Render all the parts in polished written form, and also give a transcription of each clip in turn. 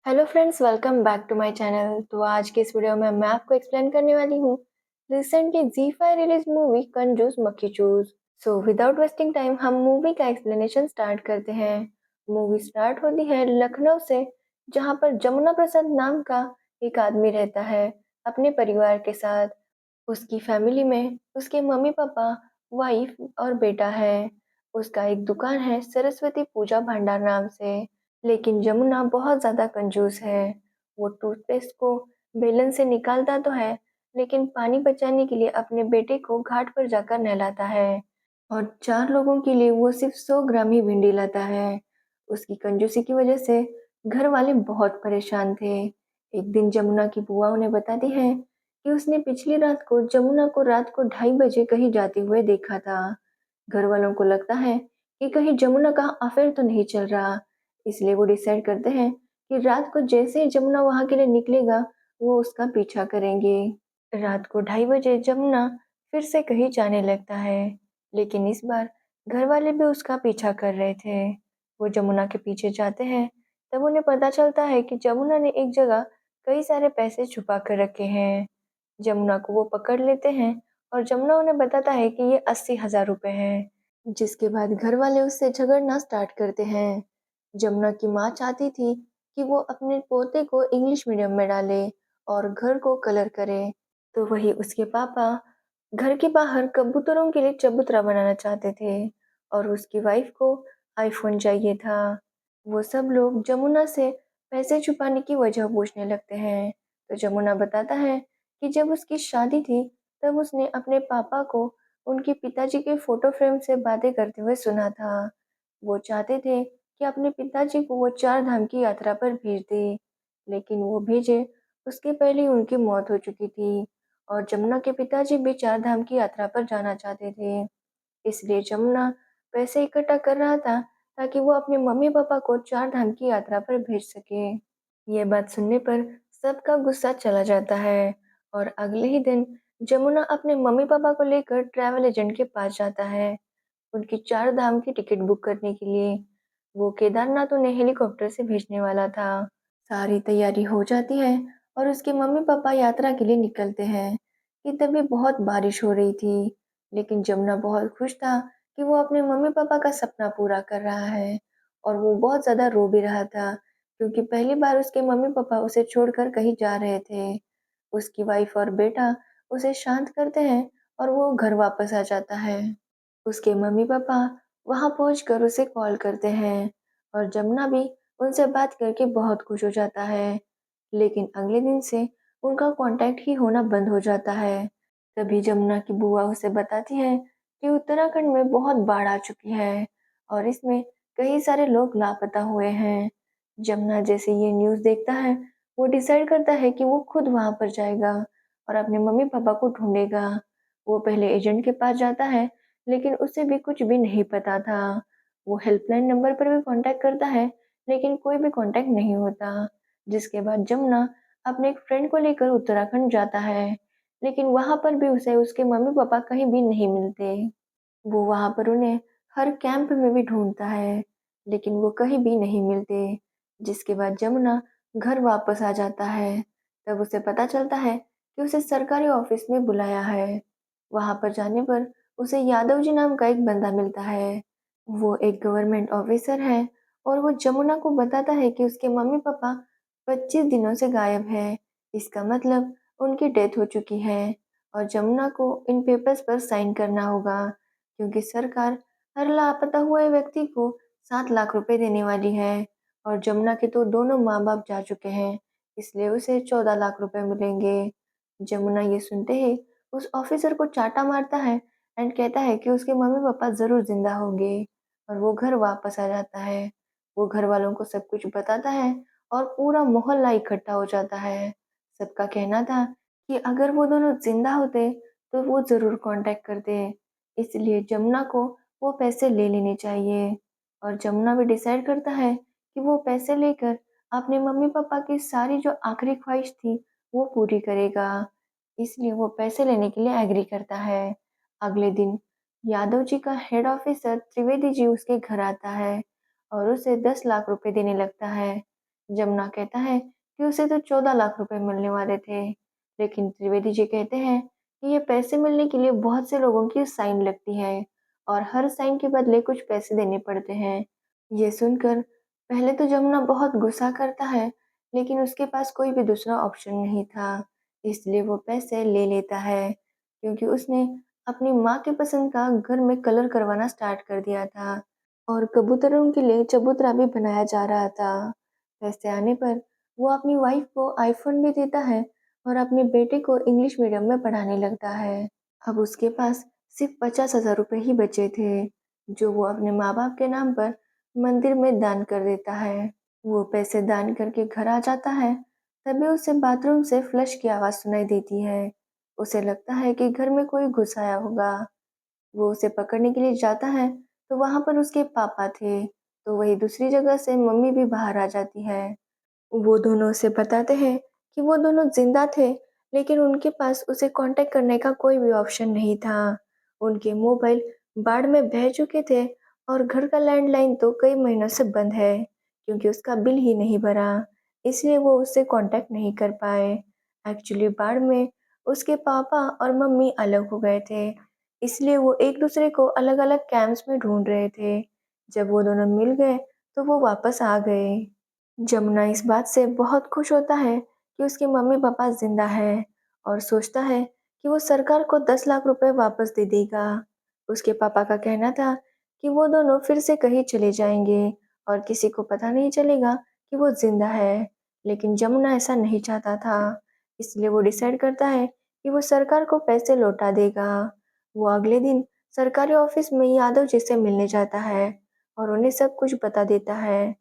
Hello friends, welcome back to my channel. तो आज के इस वीडियो में मैं आपको एक्सप्लेन करने वाली हूँ रिसेंटली जी5 रिलीज मूवी कंजूस मक्खी चूस। सो विदाउट वेस्टिंग टाइम हम मूवी का एक्सप्लेनेशन स्टार्ट करते हैं। मूवी स्टार्ट होती है लखनऊ से, जहाँ पर जमुना प्रसाद नाम का एक आदमी रहता है अपने परिवार के साथ। उसकी फैमिली में उसके मम्मी पापा, वाइफ और बेटा है। उसका एक दुकान है सरस्वती पूजा भंडार नाम से। लेकिन जमुना बहुत ज़्यादा कंजूस है। वो टूथपेस्ट को बेलन से निकालता तो है, लेकिन पानी बचाने के लिए अपने बेटे को घाट पर जाकर नहलाता है और 4 लोगों के लिए वो सिर्फ 100 ग्राम ही भिंडी लाता है। उसकी कंजूसी की वजह से घर वाले बहुत परेशान थे। एक दिन जमुना की बुआ उन्हें बताती है कि उसने पिछली रात को जमुना को रात को 2:30 बजे कहीं जाते हुए देखा था। घर वालों को लगता है कि कहीं जमुना का अफेयर तो नहीं चल रहा, इसलिए वो डिसाइड करते हैं कि रात को जैसे ही जमुना वहां के लिए निकलेगा, वो उसका पीछा करेंगे। रात को 2:30 बजे जमुना फिर से कहीं जाने लगता है, लेकिन इस बार घर वाले भी उसका पीछा कर रहे थे। वो जमुना के पीछे जाते हैं, तब उन्हें पता चलता है कि जमुना ने एक जगह कई सारे पैसे छुपा कर रखे हैं। जमुना को वो पकड़ लेते हैं और जमुना उन्हें बताता है कि ये 80,000 रुपए हैं। जिसके बाद घर वाले उससे झगड़ना स्टार्ट करते हैं। जमुना की माँ चाहती थी कि वो अपने पोते को इंग्लिश मीडियम में डाले और घर को कलर करे, तो वही उसके पापा घर के बाहर कबूतरों के लिए चबूतरा बनाना चाहते थे और उसकी वाइफ को आईफोन चाहिए था। वो सब लोग जमुना से पैसे छुपाने की वजह पूछने लगते हैं, तो जमुना बताता है कि जब उसकी शादी थी, तब उसने अपने पापा को उनके पिताजी के फोटो फ्रेम से बातें करते हुए सुना था। वो चाहते थे कि अपने पिताजी को वो 4 धाम की यात्रा पर भेज दे, लेकिन वो भेजे उसके पहले ही उनकी मौत हो चुकी थी और जमुना के पिताजी भी 4 धाम की यात्रा पर जाना चाहते थे। इसलिए जमुना पैसे इकट्ठा कर रहा था ताकि वो अपने मम्मी पापा को 4 धाम की यात्रा पर भेज सके। ये बात सुनने पर सबका गुस्सा चला जाता है और अगले ही दिन जमुना अपने मम्मी पापा को लेकर ट्रैवल एजेंट के पास जाता है उनकी 4 धाम की टिकट बुक करने के लिए। वो केदारनाथ उन्हें हेलीकॉप्टर से भेजने वाला था। सारी तैयारी हो जाती है और उसके मम्मी पापा यात्रा के लिए निकलते हैं कि तभी बहुत बारिश हो रही थी। लेकिन जमुना बहुत खुश था कि वो अपने मम्मी पापा का सपना पूरा कर रहा है और वो बहुत ज़्यादा रो भी रहा था, क्योंकि पहली बार उसके मम्मी पापा उसे छोड़कर कहीं जा रहे थे। उसकी वाइफ और बेटा उसे शांत करते हैं और वो घर वापस आ जाता है। उसके मम्मी-पापा वहाँ पहुँचकर उसे कॉल करते हैं और जमुना भी उनसे बात करके बहुत खुश हो जाता है। लेकिन अगले दिन से उनका कॉन्टैक्ट ही होना बंद हो जाता है। तभी जमुना की बुआ उसे बताती है कि उत्तराखंड में बहुत बाढ़ आ चुकी है और इसमें कई सारे लोग लापता हुए हैं। जमुना जैसे ये न्यूज़ देखता है, वो डिसाइड करता है कि वो खुद वहाँ पर जाएगा और अपने मम्मी-पापा को ढूँढेगा। वो पहले एजेंट के पास जाता है, लेकिन उसे भी कुछ भी नहीं पता था। वो हेल्पलाइन नंबर पर भी कॉन्टैक्ट करता है, लेकिन कोई भी कॉन्टैक्ट नहीं होता। जिसके बाद जमुना अपने एक फ्रेंड को लेकर उत्तराखंड जाता है, लेकिन वहाँ पर भी उसे उसके मम्मी-पापा कहीं भी नहीं मिलते। वो वहाँ पर उन्हें हर कैंप में भी ढूँढता है, लेकिन वो कहीं भी नहीं मिलते। जिसके बाद जमुना घर वापस आ जाता है। तब उसे पता चलता है कि उसे सरकारी ऑफिस में बुलाया है। वहाँ पर जाने पर उसे यादव जी नाम का एक बंदा मिलता है। वो एक गवर्नमेंट ऑफिसर है और वो जमुना को बताता है कि उसके मम्मी-पापा 25 दिनों से गायब हैं। इसका मतलब उनकी डेथ हो चुकी है और जमुना को इन पेपर्स पर साइन करना होगा, क्योंकि सरकार हर लापता हुए व्यक्ति को 7 लाख रुपए देने वाली है और जमुना के तो दोनों माँ-बाप जा चुके हैं, इसलिए उसे 14 लाख रुपए मिलेंगे। जमुना ये सुनते ही उस ऑफिसर को चाँटा मारता है एंड कहता है कि उसके मम्मी-पापा ज़रूर ज़िंदा होंगे और वो घर वापस आ जाता है। वो घर वालों को सब कुछ बताता है और पूरा मोहल्ला इकट्ठा हो जाता है। सबका कहना था कि अगर वो दोनों ज़िंदा होते, तो वो ज़रूर कॉन्टैक्ट करते। इसलिए जमुना को वो पैसे ले लेने चाहिए और जमुना भी डिसाइड करता है कि वो पैसे लेकर अपने मम्मी-पापा की सारी जो आखिरी ख्वाहिश थी, वो पूरी करेगा। इसलिए वो पैसे लेने के लिए एग्री करता है। अगले दिन यादव जी का हेड ऑफिसर त्रिवेदी जी उसके घर आता है और उसे 10 लाख रुपए देने लगता है। जमुना कहता है कि उसे तो 14 लाख रुपए मिलने वाले थे, लेकिन त्रिवेदी जी कहते हैं कि ये पैसे मिलने के लिए बहुत से लोगों की साइन लगती है और हर साइन के बदले कुछ पैसे देने पड़ते हैं। ये सुनकर पहले तो जमुना बहुत गुस्सा करता है, लेकिन उसके पास कोई भी दूसरा ऑप्शन नहीं था, इसलिए वो पैसे ले लेता है, क्योंकि उसने अपनी माँ की पसंद का घर में कलर करवाना स्टार्ट कर दिया था और कबूतरों के लिए चबूतरा भी बनाया जा रहा था। पैसे आने पर वो अपनी वाइफ को आईफोन भी देता है और अपने बेटे को इंग्लिश मीडियम में पढ़ाने लगता है। अब उसके पास सिर्फ 50,000 रुपए ही बचे थे, जो वो अपने माँ-बाप के नाम पर मंदिर में दान कर देता है। वो पैसे दान करके घर आ जाता है, तभी उसे बाथरूम से फ्लश की आवाज़ सुनाई देती है। उसे लगता है कि घर में कोई घुस आया होगा। वो उसे पकड़ने के लिए जाता है, तो वहाँ पर उसके पापा थे, तो वहीं दूसरी जगह से मम्मी भी बाहर आ जाती है। वो दोनों उसे बताते हैं कि वो दोनों ज़िंदा थे, लेकिन उनके पास उसे कॉन्टैक्ट करने का कोई भी ऑप्शन नहीं था। उनके मोबाइल बाढ़ में बह चुके थे और घर का लैंडलाइन तो कई महीनों से बंद है, क्योंकि उसका बिल ही नहीं भरा, इसलिए वो उससे कॉन्टैक्ट नहीं कर पाए। एक्चुअली बाढ़ में उसके पापा और मम्मी अलग हो गए थे, इसलिए वो एक-दूसरे को अलग-अलग कैंप्स में ढूँढ रहे थे। जब वो दोनों मिल गए, तो वो वापस आ गए। जमुना इस बात से बहुत खुश होता है कि उसके मम्मी-पापा ज़िंदा हैं और सोचता है कि वो सरकार को 10 लाख रुपए वापस दे देगा। उसके पापा का कहना था कि वो दोनों फिर से कहीं चले जाएँगे और किसी को पता नहीं चलेगा कि वो ज़िंदा है। लेकिन जमुना ऐसा नहीं चाहता था, इसलिए वो डिसाइड करता है कि वो सरकार को पैसे लौटा देगा। वो अगले दिन सरकारी ऑफ़िस में यादव जी से मिलने जाता है और उन्हें सब कुछ बता देता है।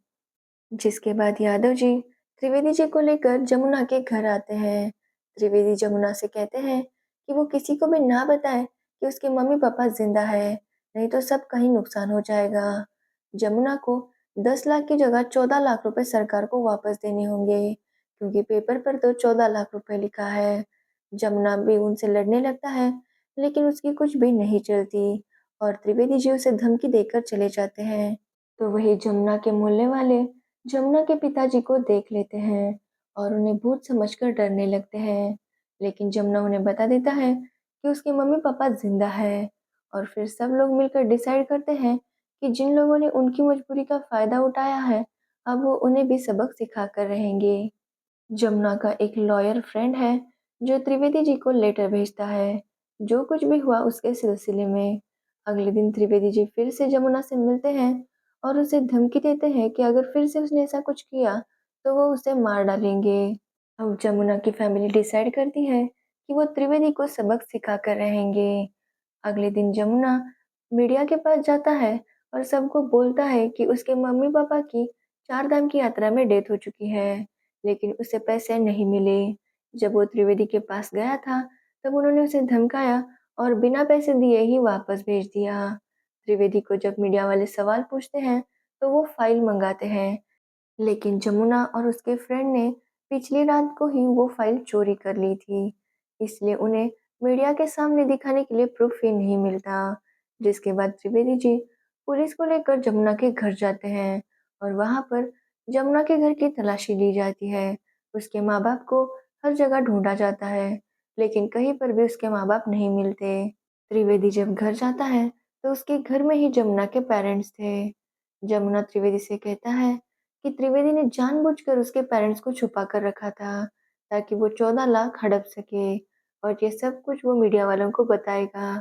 जिसके बाद यादव जी त्रिवेदी जी को लेकर जमुना के घर आते हैं। त्रिवेदी जमुना से कहते हैं कि वो किसी को भी ना बताए कि उसके मम्मी-पापा ज़िंदा है, नहीं तो सब कहीं नुकसान हो जाएगा। जमुना को 10 लाख की जगह 14 लाख रुपए सरकार को वापस देने होंगे, क्योंकि पेपर पर तो 14 लाख रुपए लिखा है। जमुना भी उनसे लड़ने लगता है, लेकिन उसकी कुछ भी नहीं चलती और त्रिवेदी जी उसे धमकी देकर चले जाते हैं। तो वही जमुना के मोहल्ले वाले जमुना के पिताजी को देख लेते हैं और उन्हें भूत समझकर डरने लगते हैं। लेकिन जमुना उन्हें बता देता है कि उसके मम्मी-पापा ज़िंदा हैं और फिर सब लोग मिलकर डिसाइड करते हैं कि जिन लोगों ने उनकी मजबूरी का फ़ायदा उठाया है, अब वो उन्हें भी सबक सिखा कर रहेंगे। जमुना का एक लॉयर फ्रेंड है जो त्रिवेदी जी को लेटर भेजता है, जो कुछ भी हुआ उसके सिलसिले में। अगले दिन त्रिवेदी जी फिर से जमुना से मिलते हैं और उसे धमकी देते हैं कि अगर फिर से उसने ऐसा कुछ किया तो वो उसे मार डालेंगे। अब जमुना की फैमिली डिसाइड करती है कि वो त्रिवेदी को सबक सिखा कर रहेंगे। अगले दिन जमुना मीडिया के पास जाता है और सबको बोलता है कि उसके मम्मी-पापा की 4 धाम की यात्रा में डेथ हो चुकी है, लेकिन उसे पैसे नहीं मिले। जब वो त्रिवेदी के पास गया था, तब उन्होंने उसे धमकाया और बिना पैसे दिए ही वापस भेज दिया। त्रिवेदी को जब मीडिया वाले सवाल पूछते हैं, तो वो फाइल मंगाते हैं, लेकिन जमुना और उसके फ्रेंड ने पिछली रात को ही वो फाइल चोरी कर ली थी, इसलिए उन्हें मीडिया के सामने दिखाने के लिए प्रूफ ही नहीं मिलता। जिसके बाद त्रिवेदी जी पुलिस को लेकर जमुना के घर जाते हैं और वहाँ पर जमुना के घर की तलाशी ली जाती है। उसके माँ-बाप को हर जगह ढूँढा जाता है, लेकिन कहीं पर भी उसके माँ-बाप नहीं मिलते। त्रिवेदी जब घर जाता है, तो उसके घर में ही जमुना के पेरेंट्स थे। जमुना त्रिवेदी से कहता है कि त्रिवेदी ने जानबूझकर उसके पेरेंट्स को छुपा कर रखा था, ताकि वो 14 लाख हड़प सके और ये सब कुछ वो मीडिया वालों को बताएगा।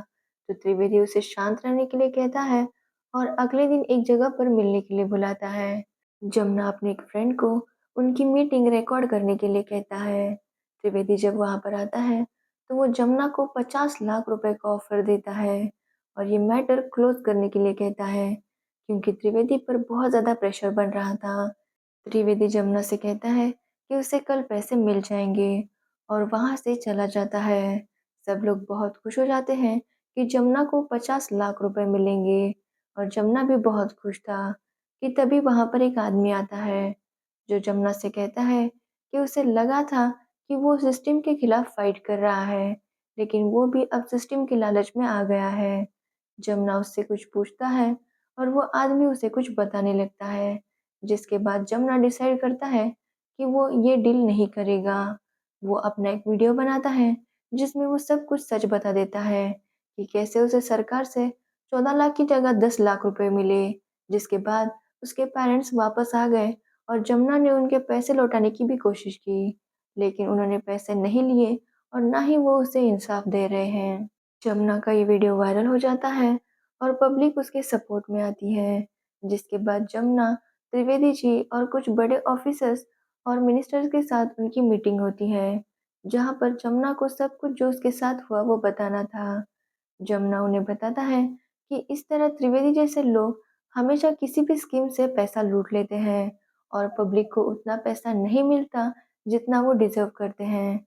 तो त्रिवेदी उसे शांत रहने के लिए कहता है और अगले दिन एक जगह पर मिलने के लिए बुलाता है। जमुना अपने एक फ्रेंड को उनकी मीटिंग रिकॉर्ड करने के लिए कहता है। त्रिवेदी जब वहाँ पर आता है, तो वो जमुना को 50 लाख रुपए का ऑफर देता है और ये मैटर क्लोज करने के लिए कहता है, क्योंकि त्रिवेदी पर बहुत ज़्यादा प्रेशर बन रहा था। त्रिवेदी जमुना से कहता है कि उसे कल पैसे मिल जाएँगे और वहाँ से चला जाता है। सब लोग बहुत खुश हो जाते हैं कि जमुना को 50 लाख रुपए मिलेंगे और जमुना भी बहुत खुश था कि तभी वहाँ पर एक आदमी आता है, जो जमुना से कहता है कि उसे लगा था कि वो सिस्टम के खिलाफ फाइट कर रहा है, लेकिन वो भी अब सिस्टम के लालच में आ गया है। जमुना उससे कुछ पूछता है और वो आदमी उसे कुछ बताने लगता है, जिसके बाद जमुना डिसाइड करता है कि वो ये डील नहीं करेगा। वो अपना एक वीडियो बनाता है जिसमें वो सब कुछ सच बता देता है कि कैसे उसे सरकार से 14 लाख की जगह 10 लाख रुपए मिले। जिसके बाद उसके पेरेंट्स वापस आ गए और जमुना ने उनके पैसे लौटाने की भी कोशिश की, लेकिन उन्होंने पैसे नहीं लिए और ना ही वो उसे इंसाफ दे रहे हैं। जमुना का ये वीडियो वायरल हो जाता है और पब्लिक उसके सपोर्ट में आती है, जिसके बाद जमुना, त्रिवेदी जी और कुछ बड़े ऑफिसर्स और मिनिस्टर्स के साथ उनकी मीटिंग होती है, जहाँ पर जमुना को सब कुछ जो उसके साथ हुआ वो बताना था। जमुना उन्हें बताता है कि इस तरह त्रिवेदी जैसे लोग हमेशा किसी भी स्कीम से पैसा लूट लेते हैं और पब्लिक को उतना पैसा नहीं मिलता जितना वो डिजर्व करते हैं।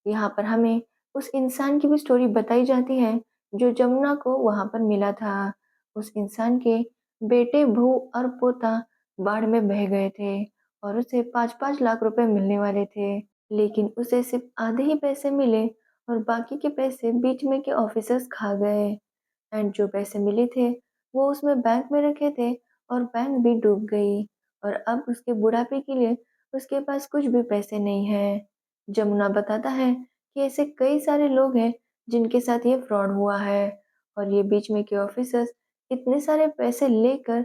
यहाँ पर हमें उस इंसान की भी स्टोरी बताई जाती है जो जमुना को वहाँ पर मिला था। उस इंसान के बेटे, बहू और पोता बाढ़ में बह गए थे और उसे 5-5 लाख रुपए मिलने वाले थे, लेकिन उसे सिर्फ आधे ही पैसे मिले और बाकी के पैसे बीच में के ऑफिसर्स खा गए। एंड जो पैसे मिले थे वो उसमें बैंक में रखे थे और बैंक भी डूब गई और अब उसके बुढ़ापे के लिए उसके पास कुछ भी पैसे नहीं है। जमुना बताता है कि ऐसे कई सारे लोग हैं जिनके साथ ये फ्रॉड हुआ है और ये बीच में के ऑफिसर्स इतने सारे पैसे लेकर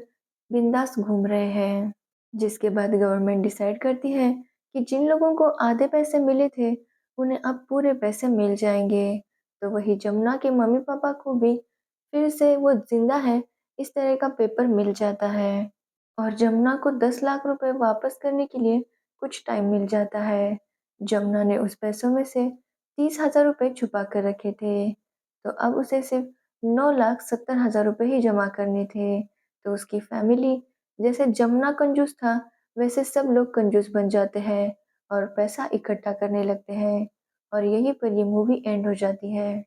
बिंदास घूम रहे हैं। जिसके बाद गवर्नमेंट डिसाइड करती है कि जिन लोगों को आधे पैसे मिले थे उन्हें अब पूरे पैसे मिल जाएंगे। तो वही जमुना के मम्मी पापा को भी फिर से वो जिंदा है इस तरह का पेपर मिल जाता है और जमुना को 10 लाख रुपए वापस करने के लिए कुछ टाइम मिल जाता है। जमुना ने उस पैसों में से 30,000 रुपए छुपा कर रखे थे, तो अब उसे सिर्फ 9,70,000 रुपए ही जमा करने थे। तो उसकी फैमिली, जैसे जमुना कंजूस था वैसे सब लोग कंजूस बन जाते हैं और पैसा इकट्ठा करने लगते हैं और यहीं पर ये मूवी एंड हो जाती है।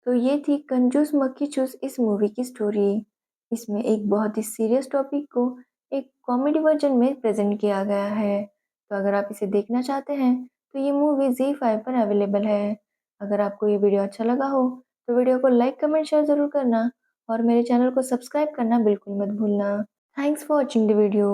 तो ये थी कंजूस मक्खी चूस इस मूवी की स्टोरी। इसमें एक बहुत ही सीरियस टॉपिक को एक कॉमेडी वर्जन में प्रेजेंट किया गया है। तो अगर आप इसे देखना चाहते हैं तो ये मूवी ZEE5 पर अवेलेबल है। अगर आपको ये वीडियो अच्छा लगा हो तो वीडियो को लाइक, कमेंट, शेयर ज़रूर करना और मेरे चैनल को सब्सक्राइब करना बिल्कुल मत भूलना। Thanks for watching the video.